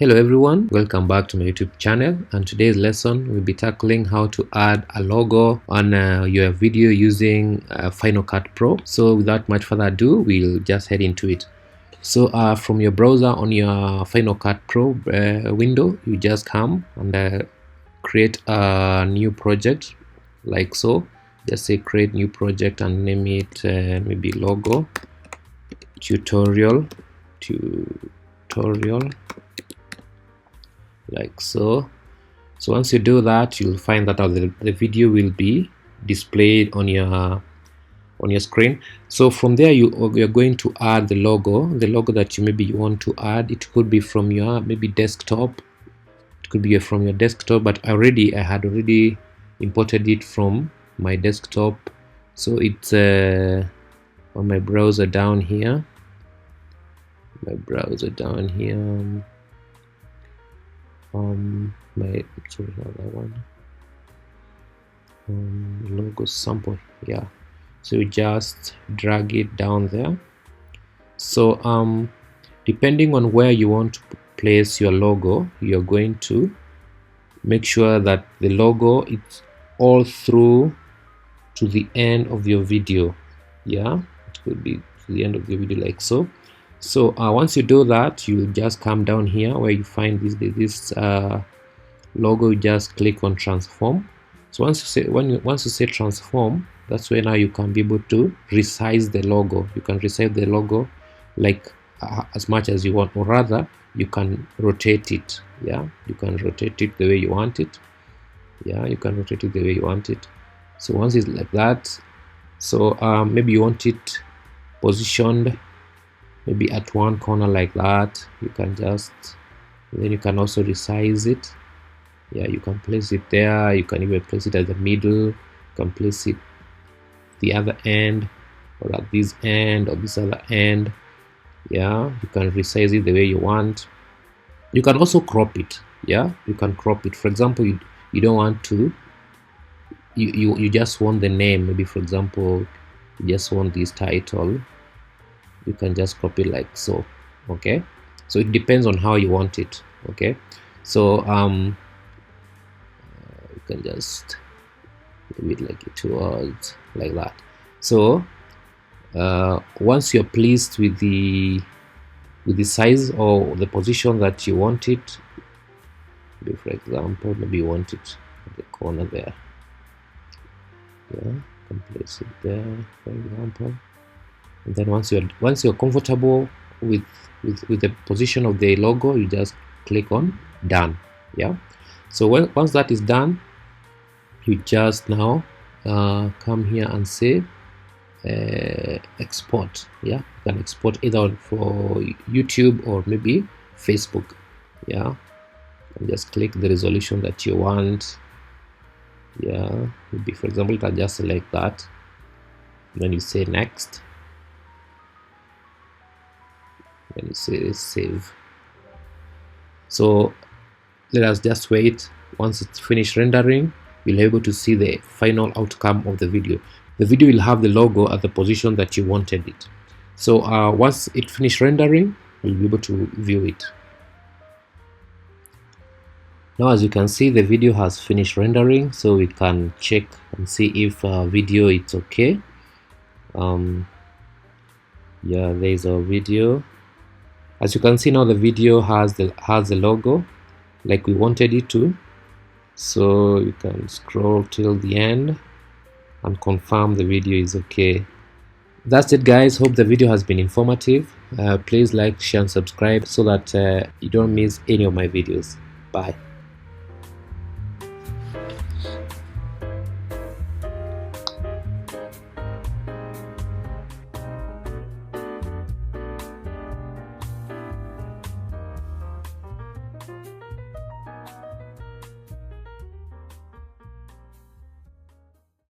Hello everyone, welcome back to my YouTube channel, and today's lesson we'll be tackling how to add a logo on your video using Final Cut Pro. So without much further ado, we'll just head into it. So from your browser on your Final Cut Pro window, you just come and create a new project like so. Just say create new project and name it maybe logo tutorial like so. So once you do that, you'll find that the video will be displayed on your screen. So from there you're going to add the logo that you want to add. It could be from your maybe desktop, it could be from your desktop, but I had already imported it from my desktop. So it's on my browser down here, sorry, not that one, logo sample, yeah. So you just drag it down there. So depending on where you want to place your logo, you're going to make sure that the logo is all through to the end of your video. Yeah, it could be to the end of the video like so. So once you do that, you just come down here where you find this logo. You just click on transform. So once you say transform, that's where now you can be able to resize the logo. You can resize the logo like as much as you want, or rather you can rotate it. Yeah, you can rotate it the way you want it. Yeah, you can rotate it the way you want it. So once it's like that, so maybe you want it positioned maybe at one corner like that. You can just, then you can also resize it. Yeah, you can place it there. You can even place it at the middle. You can place it the other end, or at this end, or this other end. Yeah, you can resize it the way you want. You can also crop it. Yeah, you can crop it. For example, you don't want to, you just want the name. Maybe for example, you just want this title. You can just crop it like so. Okay, so it depends on how you want it. Okay, so you can just leave it like it was like that. So once you're pleased with the size or the position that you want it, maybe for example, maybe you want it at the corner there. Yeah, you can place it there, for example. And then once you're comfortable with the position of the logo, you just click on done. Yeah, so once that is done, you just now come here and say export. Yeah, you can export either for YouTube or maybe Facebook. Yeah, and just click the resolution that you want. Yeah, maybe for example, you can just select that, then you say next. Then you say save. So let us just wait. Once it's finished rendering, you'll be able to see the final outcome of the video. The video will have the logo at the position that you wanted it. So once it finished rendering, you'll be able to view it. Now as you can see, the video has finished rendering, so we can check and see if video it's okay. Yeah, there's our video. As you can see now, the video has the logo like we wanted it to. So you can scroll till the end and confirm the video is okay. That's it guys, hope the video has been informative. Please like, share and subscribe so that you don't miss any of my videos. Bye.